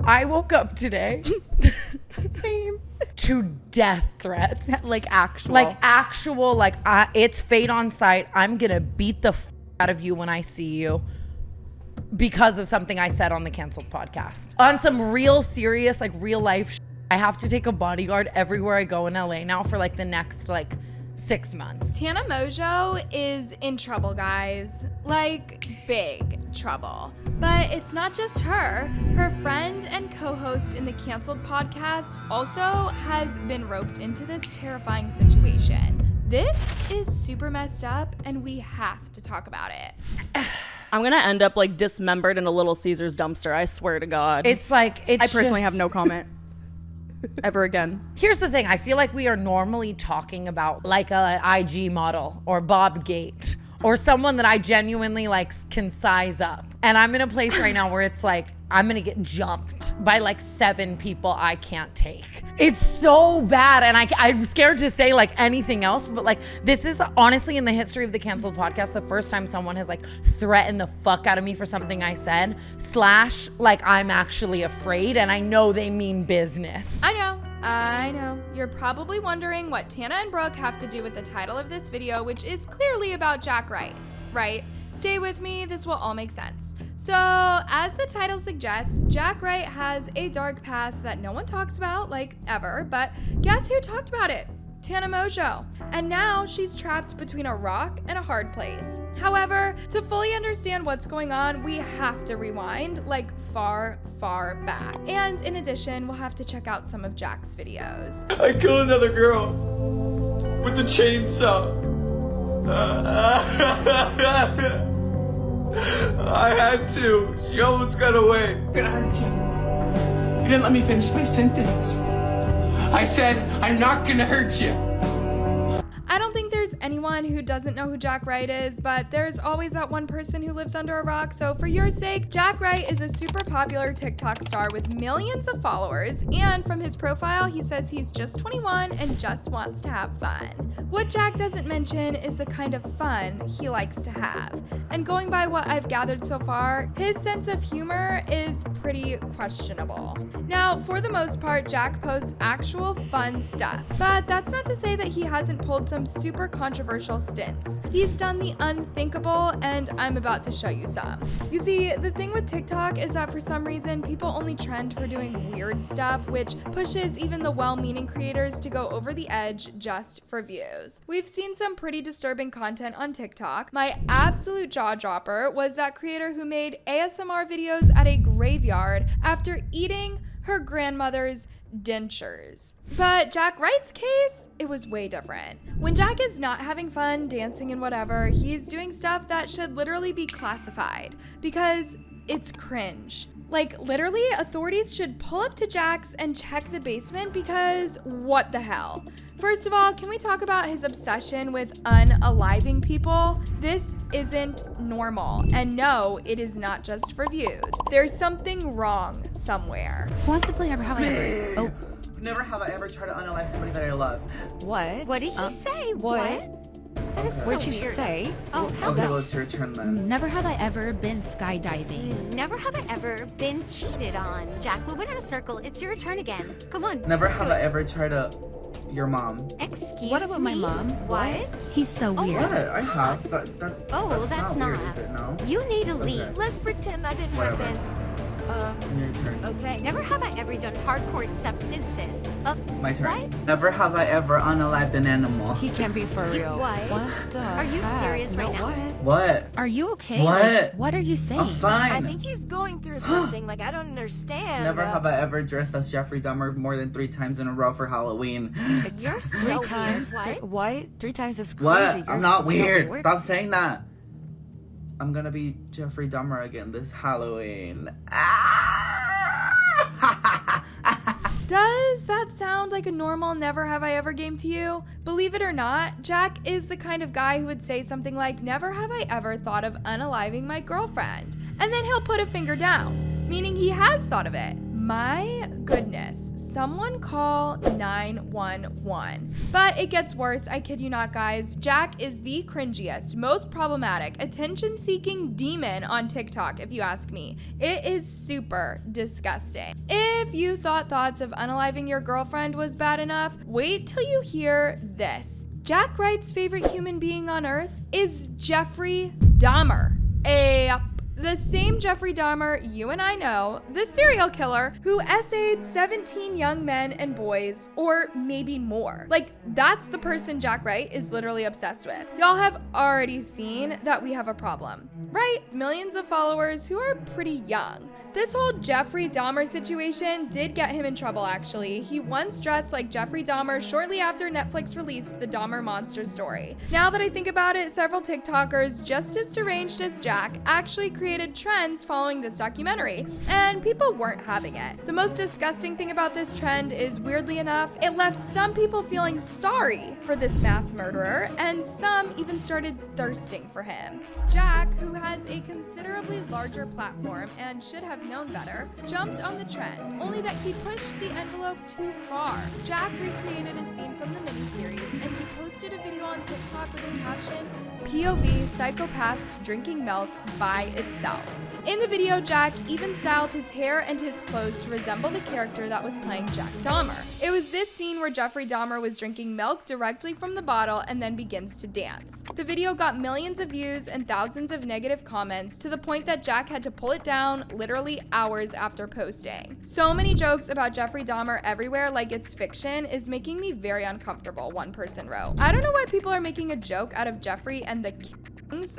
I woke up today to death threats. Like actual. It's fate on sight. I'm gonna beat the out of you when I see you because of something I said on the Canceled podcast. On some real serious, like real life I have to take a bodyguard everywhere I go in LA now for like the next 6 months. Tana Mongeau is in trouble, guys. Like, big trouble. But it's not just her. Her friend and co-host in the Canceled podcast also has been roped into this terrifying situation. This is super messed up, and we have to talk about it. I'm gonna end up like dismembered in a Little Caesars dumpster. I swear to God. I personally have no comment. Ever again. Here's the thing. I feel like we are normally talking about like a IG model or Bob Gate or someone that I genuinely can size up. And I'm in a place right now where it's like, I'm gonna get jumped by 7 people I can't take. It's so bad. And I'm scared to say anything else, but this is honestly in the history of the Canceled podcast, the first time someone has threatened the fuck out of me for something I said, / I'm actually afraid and I know they mean business. I know. You're probably wondering what Tana and Brooke have to do with the title of this video, which is clearly about Jack Wright, right? Stay with me, this will all make sense. So, as the title suggests, Jack Wright has a dark past that no one talks about, ever, but guess who talked about it? Tana Mongeau. And now she's trapped between a rock and a hard place. However, to fully understand what's going on, we have to rewind, far, far back. And in addition, we'll have to check out some of Jack's videos. I killed another girl with the chainsaw. I had to. She almost got away. I'm gonna hurt you. You didn't let me finish my sentence. I said I'm not gonna hurt you. I don't think there's anyone who doesn't know who Jack Wright is, but there's always that one person who lives under a rock. So for your sake, Jack Wright is a super popular TikTok star with millions of followers. And from his profile, he says he's just 21 and just wants to have fun. What Jack doesn't mention is the kind of fun he likes to have. And going by what I've gathered so far, his sense of humor is pretty questionable. Now, for the most part, Jack posts actual fun stuff, but that's not to say that he hasn't pulled some super controversial stints. He's done the unthinkable, and I'm about to show you some. You see, the thing with TikTok is that for some reason, people only trend for doing weird stuff, which pushes even the well-meaning creators to go over the edge just for views. We've seen some pretty disturbing content on TikTok. My absolute jaw dropper was that creator who made ASMR videos at a graveyard after eating her grandmother's dentures. But Jack Wright's case, it was way different. When Jack is not having fun, dancing and whatever, he's doing stuff that should literally be classified because it's cringe. Literally, authorities should pull up to Jack's and check the basement because what the hell? First of all, can we talk about his obsession with unaliving people? This isn't normal. And no, it is not just for views. There's something wrong somewhere. Who wants to play Never Have I Ever? Oh. Never have I ever tried to unalive somebody that I love. What? What did he say? What? That is so What'd you weird. say? Oh, hell Okay, no. well, it's your turn then. Never have I ever been skydiving. Never have I ever been cheated on. Jack, we went in a circle. It's your turn again. Come on. Never have I ever tried to your mom. Excuse What about me? my mom? What? He's so weird. What? I have. Oh, that's that's not weird, not. is it? No? You need to leave. Okay. Let's pretend that didn't Whatever. happen. Your turn. Okay. Never have I ever done hardcore substances. My turn. What? Never have I ever unalived an animal. He can't be for real. What? What the Are you heck? serious right now? What? Are you okay? What? What are you saying? I'm fine. I think he's going through something. I don't understand. Never have I ever dressed as Jeffrey Dahmer more than 3 times in a row for Halloween. You're so 3 times? weird. What? 3 times is crazy. What? You're- I'm not you're weird. Stop saying that. I'm gonna be Jeffrey Dahmer again this Halloween. Does that sound like a normal never have I ever game to you? Believe it or not, Jack is the kind of guy who would say something like, never have I ever thought of unaliving my girlfriend. And then he'll put a finger down, meaning he has thought of it My goodness, someone call 911. But it gets worse, I kid you not, guys. Jack is the cringiest, most problematic, attention-seeking demon on TikTok, if you ask me. It is super disgusting. If you thought thoughts of unaliving your girlfriend was bad enough, wait till you hear this. Jack Wright's favorite human being on earth is Jeffrey Dahmer. The same Jeffrey Dahmer you and I know, the serial killer who essayed 17 young men and boys, or maybe more. Like, that's the person Jack Wright is literally obsessed with. Y'all have already seen that we have a problem, right? Millions of followers who are pretty young. This whole Jeffrey Dahmer situation did get him in trouble, actually. He once dressed like Jeffrey Dahmer shortly after Netflix released the Dahmer monster story. Now that I think about it, several TikTokers just as deranged as Jack actually created trends following this documentary, and people weren't having it. The most disgusting thing about this trend is, weirdly enough, it left some people feeling sorry for this mass murderer, and some even started thirsting for him. Jack, who has a considerably larger platform and should have known better, jumped on the trend, only that he pushed the envelope too far. Jack recreated a scene from the miniseries, and he posted a video on TikTok with a caption, "POV psychopaths drinking milk by itself." In the video, Jack even styled his hair and his clothes to resemble the character that was playing Jack Dahmer. It was this scene where Jeffrey Dahmer was drinking milk directly from the bottle and then begins to dance. The video got millions of views and thousands of negative comments, to the point that Jack had to pull it down literally hours after posting. So many jokes about Jeffrey Dahmer everywhere like it's fiction is making me very uncomfortable, one person wrote. I don't know why people are making a joke out of Jeffrey and the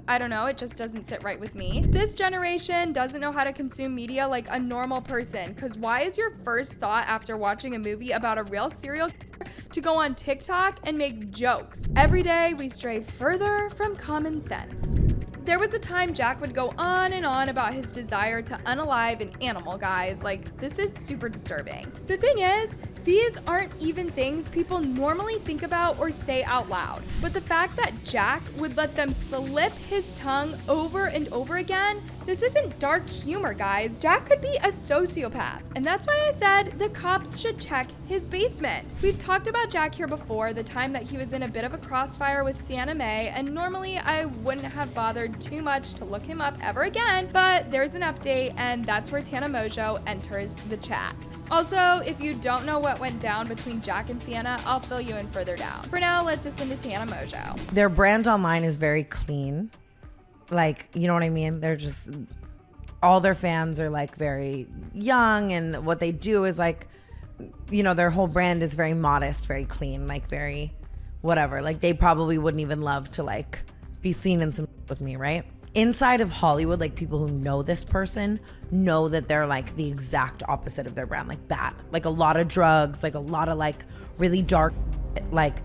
I don't know, it just doesn't sit right with me. This generation doesn't know how to consume media like a normal person, because why is your first thought after watching a movie about a real serial killer to go on TikTok and make jokes? Every day we stray further from common sense. There was a time Jack would go on and on about his desire to unalive an animal, guys. Like, this is super disturbing. The thing is, these aren't even things people normally think about or say out loud. But the fact that Jack would let them slip his tongue over and over again, this isn't dark humor, guys. Jack could be a sociopath. And that's why I said the cops should check his basement. We've talked about Jack here before, the time that he was in a bit of a crossfire with Sienna May, and normally I wouldn't have bothered too much to look him up ever again, but there's an update, and that's where Tana Mongeau enters the chat. Also, if you don't know what went down between Jack and Sienna, I'll fill you in further down. For now, let's listen to Tana Mongeau. Their brand online is very clean. Like, you know what I mean? They're just, all their fans are like very young, and what they do is like, you know, their whole brand is very modest, very clean, like very whatever. Like, they probably wouldn't even love to like be seen in some with me, right? Inside of Hollywood, like, people who know this person know that they're like the exact opposite of their brand, like bad, like a lot of drugs, like a lot of like really dark, like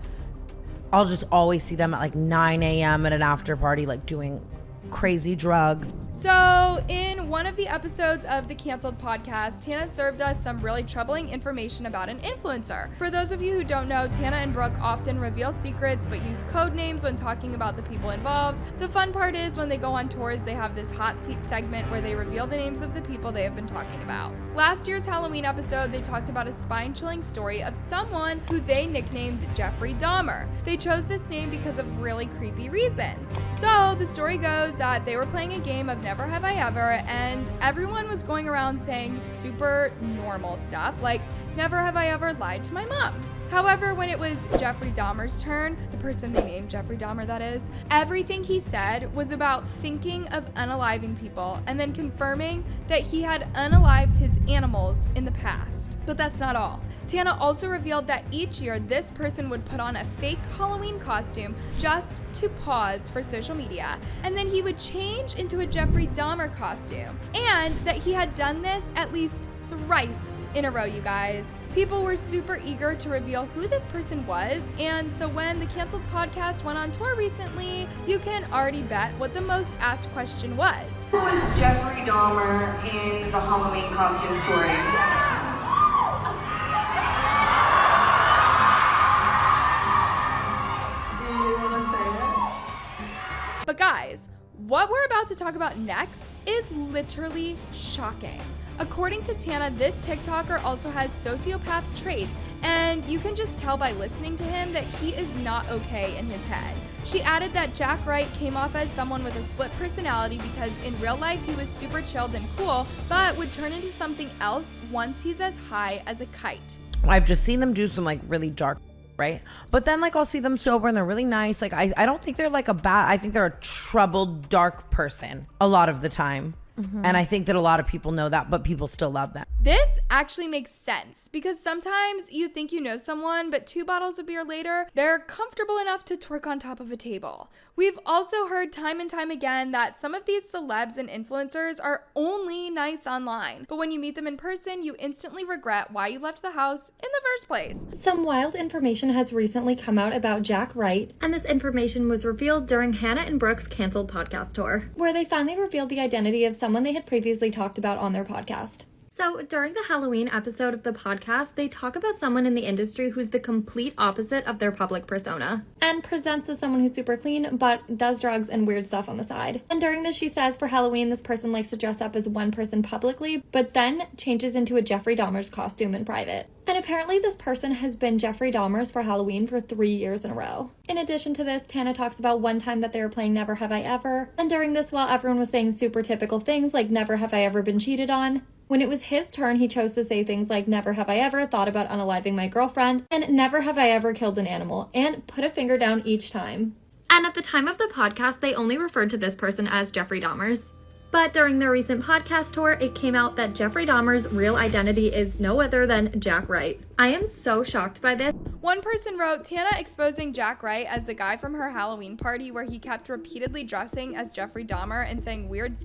I'll just always see them at like 9 a.m. at an after party, like doing crazy drugs. So in one of the episodes of the Canceled podcast, Tana served us some really troubling information about an influencer. For those of you who don't know, Tana and Brooke often reveal secrets but use code names when talking about the people involved. The fun part is when they go on tours, they have this hot seat segment where they reveal the names of the people they have been talking about. Last year's Halloween episode, they talked about a spine-chilling story of someone who they nicknamed Jeffrey Dahmer. They chose this name because of really creepy reasons. So the story goes that they were playing a game of Never Have I Ever, and everyone was going around saying super normal stuff like, "Never have I ever lied to my mom." However, when it was Jeffrey Dahmer's turn, the person they named Jeffrey Dahmer, that is, everything he said was about thinking of unaliving people and then confirming that he had unalived his animals in the past. But that's not all. Tana also revealed that each year this person would put on a fake Halloween costume just to pause for social media, and then he would change into a Jeffrey Dahmer costume, and that he had done this at least thrice in a row, you guys. People were super eager to reveal who this person was, and so when the Canceled podcast went on tour recently, you can already bet what the most asked question was. Who was Jeffrey Dahmer in the Halloween costume story? But guys, what we're about to talk about next is literally shocking. According to Tana, this TikToker also has sociopath traits, and you can just tell by listening to him that he is not okay in his head. She added that Jack Wright came off as someone with a split personality because in real life he was super chilled and cool, but would turn into something else once he's as high as a kite. I've just seen them do some like really dark, right? But then like I'll see them sober and they're really nice. Like I don't think they're like I think they're a troubled, dark person a lot of the time. And I think that a lot of people know that, but people still love them. This actually makes sense because sometimes you think you know someone, but 2 bottles of beer later, they're comfortable enough to twerk on top of a table. We've also heard time and time again that some of these celebs and influencers are only nice online, but when you meet them in person, you instantly regret why you left the house in the first place. Some wild information has recently come out about Jack Wright, and this information was revealed during Hannah and Brooke's canceled podcast tour, where they finally revealed the identity of someone they had previously talked about on their podcast. So during the Halloween episode of the podcast, they talk about someone in the industry who's the complete opposite of their public persona and presents as someone who's super clean but does drugs and weird stuff on the side. And during this, she says for Halloween, this person likes to dress up as one person publicly, but then changes into a Jeffrey Dahmer's costume in private. And apparently this person has been Jeffrey Dahmer's for Halloween for 3 years in a row. In addition to this, Tana talks about one time that they were playing Never Have I Ever. And during this, while everyone was saying super typical things like never have I ever been cheated on, when it was his turn, he chose to say things like never have I ever thought about unaliving my girlfriend and never have I ever killed an animal, and put a finger down each time. And at the time of the podcast, they only referred to this person as Jeffrey Dahmer's. But during their recent podcast tour, it came out that Jeffrey Dahmer's real identity is no other than Jack Wright. I am so shocked by this. One person wrote, Tana exposing Jack Wright as the guy from her Halloween party where he kept repeatedly dressing as Jeffrey Dahmer and saying weird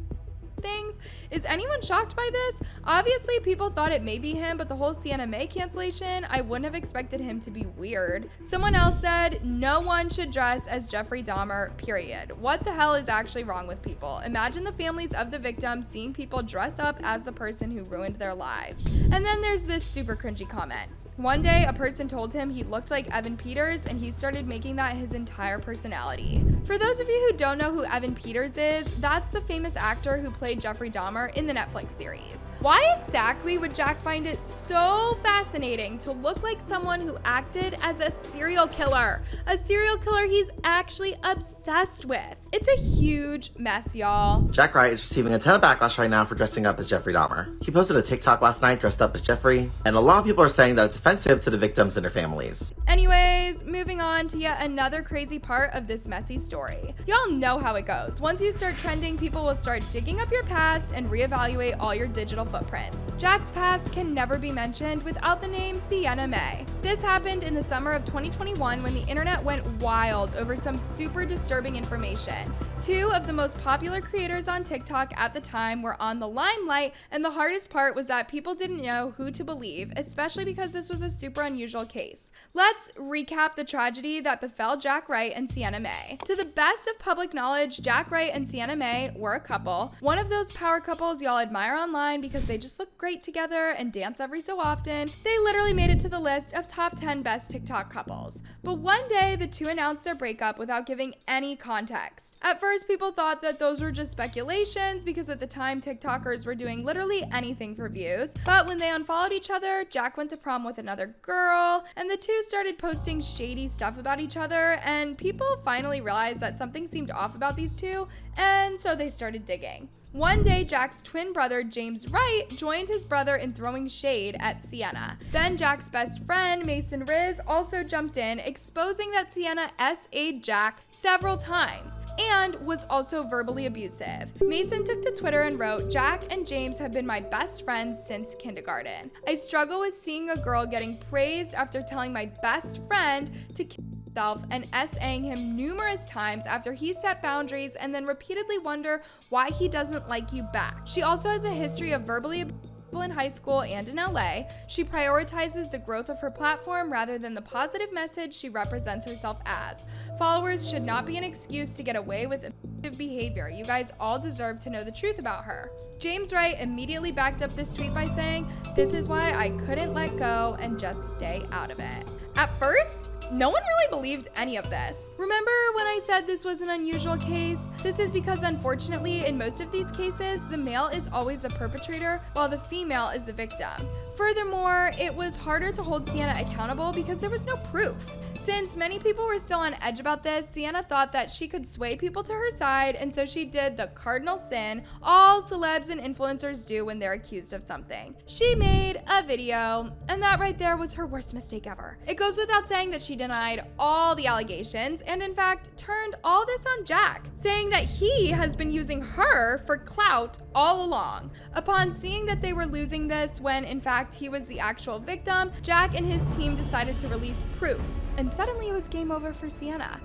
things. Is anyone shocked by this? Obviously, people thought it may be him, but the whole Sienna May cancellation, I wouldn't have expected him to be weird. Someone else said, no one should dress as Jeffrey Dahmer, period. What the hell is actually wrong with people? Imagine the families of the victims seeing people dress up as the person who ruined their lives. And then there's this super cringy comment. One day, a person told him he looked like Evan Peters, and he started making that his entire personality. For those of you who don't know who Evan Peters is, that's the famous actor who played Jeffrey Dahmer in the Netflix series. Why exactly would Jack find it so fascinating to look like someone who acted as a serial killer? A serial killer he's actually obsessed with. It's a huge mess, y'all. Jack Wright is receiving a ton of backlash right now for dressing up as Jeffrey Dahmer. He posted a TikTok last night dressed up as Jeffrey, and a lot of people are saying that it's offensive to the victims and their families. Anyways, moving on to yet another crazy part of this messy story. Y'all know how it goes. Once you start trending, people will start digging up your past and reevaluate all your digital footprints. Jack's past can never be mentioned without the name Sienna May. This happened in the summer of 2021 when the internet went wild over some super disturbing information. 2 of the most popular creators on TikTok at the time were on the limelight, and the hardest part was that people didn't know who to believe, especially because this was a super unusual case. Let's recap the tragedy that befell Jack Wright and Sienna May. To the best of public knowledge, Jack Wright and Sienna May were a couple. One of those power couples y'all admire online because they just look great together and dance every so often. They literally made it to the list of top 10 best TikTok couples. But one day, the 2 announced their breakup without giving any context. At first, people thought that those were just speculations because at the time, TikTokers were doing literally anything for views. But when they unfollowed each other, Jack went to prom with another girl, and the 2 started posting shady stuff about each other, and people finally realized that something seemed off about these 2, and so they started digging. One day, Jack's twin brother, James Wright, joined his brother in throwing shade at Sienna. Then Jack's best friend, Mason Riz, also jumped in, exposing that Sienna SA'd Jack several times and was also verbally abusive. Mason took to Twitter and wrote, Jack and James have been my best friends since kindergarten. I struggle with seeing a girl getting praised after telling my best friend to kill himself and SAing him numerous times after he set boundaries and then repeatedly wonder why he doesn't like you back. She also has a history of verbally abusing people in high school and in LA. She prioritizes the growth of her platform rather than the positive message she represents herself as. Followers should not be an excuse to get away with abusive behavior. You guys all deserve to know the truth about her. James Wright immediately backed up this tweet by saying, this is why I couldn't let go and just stay out of it. At first, No one really believed any of this. Remember when I said this was an unusual case? This is because unfortunately, in most of these cases, the male is always the perpetrator while the female is the victim. Furthermore, it was harder to hold Sienna accountable because there was no proof. Since many people were still on edge about this, Sienna thought that she could sway people to her side, and so she did the cardinal sin all celebs and influencers do when they're accused of something. She made a video, and that right there was her worst mistake ever. It goes without saying that she denied all the allegations and in fact turned all this on Jack, saying that he has been using her for clout all along. Upon seeing that they were losing this when in fact he was the actual victim, Jack and his team decided to release proof. And suddenly it was game over for Sienna.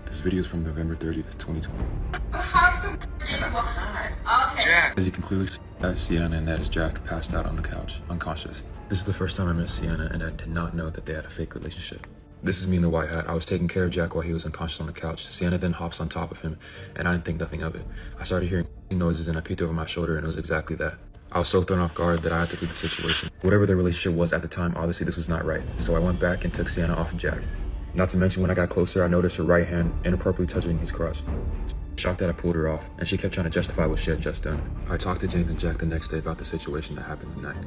This video is from November 30th, 2020. Okay. As you can clearly see, that is Sienna and that is Jack passed out on the couch, unconscious. This is the first time I met Sienna and I did not know that they had a fake relationship. This is me in the white hat. I was taking care of Jack while he was unconscious on the couch. Sienna then hops on top of him and I didn't think nothing of it. I started hearing noises and I peeked over my shoulder and it was exactly that. I was so thrown off guard that I had to leave the situation. Whatever their relationship was at the time, obviously this was not right. So I went back and took Sienna off of Jack. Not to mention when I got closer, I noticed her right hand inappropriately touching his crotch. Shocked that I pulled her off, and she kept trying to justify what she had just done. I talked to James and Jack the next day about the situation that happened that night,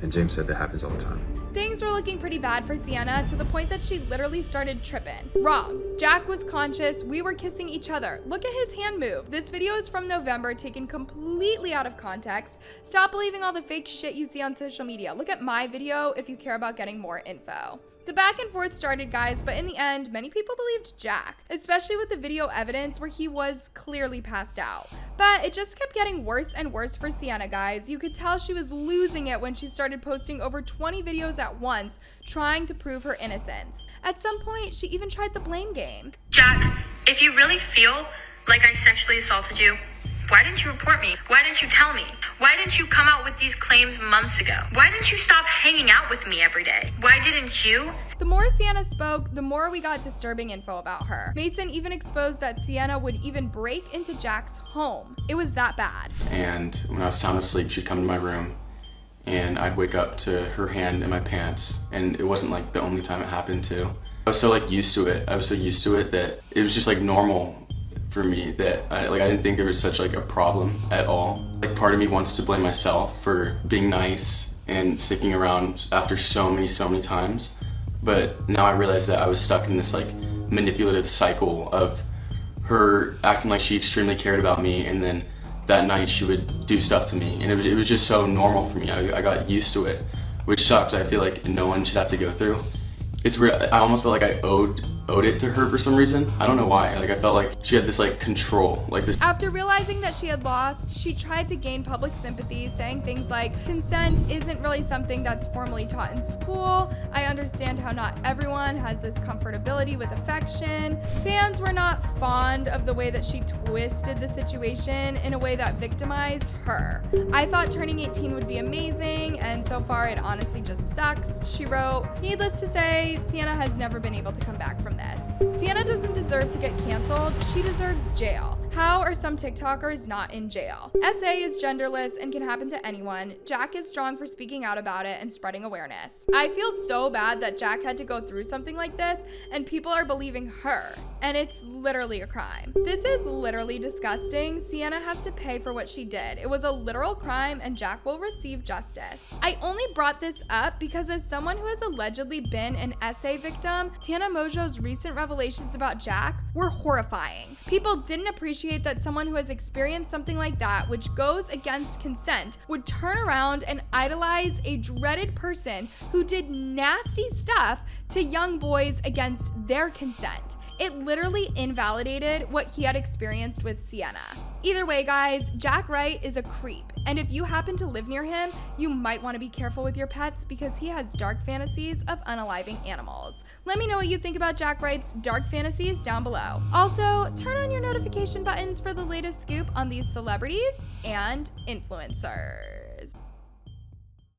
and James said that happens all the time. Things were looking pretty bad for Sienna to the point that she literally started tripping. Wrong. Jack was conscious. We were kissing each other. Look at his hand move. This video is from November, taken completely out of context. Stop believing all the fake shit you see on social media. Look at my video if you care about getting more info. The back and forth started, guys, but in the end, many people believed Jack, especially with the video evidence where he was clearly passed out. But it just kept getting worse and worse for Sienna, guys. You could tell she was losing it when she started posting over 20 videos at once, trying to prove her innocence. At some point, she even tried the blame game. Jack, if you really feel like I sexually assaulted you, why didn't you report me? Why didn't you tell me? Why didn't you come out with these claims months ago? Why didn't you stop hanging out with me every day? Why didn't you? The more Sienna spoke, the more we got disturbing info about her. Mason even exposed that Sienna would even break into Jack's home. It was that bad. And when I was sound asleep, she'd come to my room and I'd wake up to her hand in my pants. And it wasn't like the only time it happened too. I was so like used to it. I was so used to it that it was just like normal for me that I didn't think there was such like a problem at all. Like part of me wants to blame myself for being nice and sticking around after so many times. But now I realize that I was stuck in this like manipulative cycle of her acting like she extremely cared about me, and then that night she would do stuff to me, and it was just so normal for me. I got used to it, which sucks. I feel like no one should have to go through. It's real. I almost felt like I owed it to her for some reason. I don't know why. Like I felt like she had this like control, like this. After realizing that she had lost, she tried to gain public sympathy, saying things like, consent isn't really something that's formally taught in school. I understand how not everyone has this comfortability with affection. Fans were not fond of the way that she twisted the situation in a way that victimized her. I thought turning 18 would be amazing, and so far it honestly just sucks, she wrote. Needless to say, Sienna has never been able to come back from this. Sienna doesn't deserve to get canceled, she deserves jail. How are some TikTokers not in jail? SA is genderless and can happen to anyone. Jack is strong for speaking out about it and spreading awareness. I feel so bad that Jack had to go through something like this and people are believing her, and it's literally a crime. This is literally disgusting. Sienna has to pay for what she did. It was a literal crime and Jack will receive justice. I only brought this up because as someone who has allegedly been an SA victim, Tana Mongeau's recent revelations about Jack were horrifying. People didn't appreciate that someone who has experienced something like that, which goes against consent, would turn around and idolize a dreaded person who did nasty stuff to young boys against their consent. It literally invalidated what he had experienced with Sienna. Either way, guys, Jack Wright is a creep, and if you happen to live near him, you might want to be careful with your pets because he has dark fantasies of unaliving animals. Let me know what you think about Jack Wright's dark fantasies down below. Also, turn on your notification buttons for the latest scoop on these celebrities and influencers.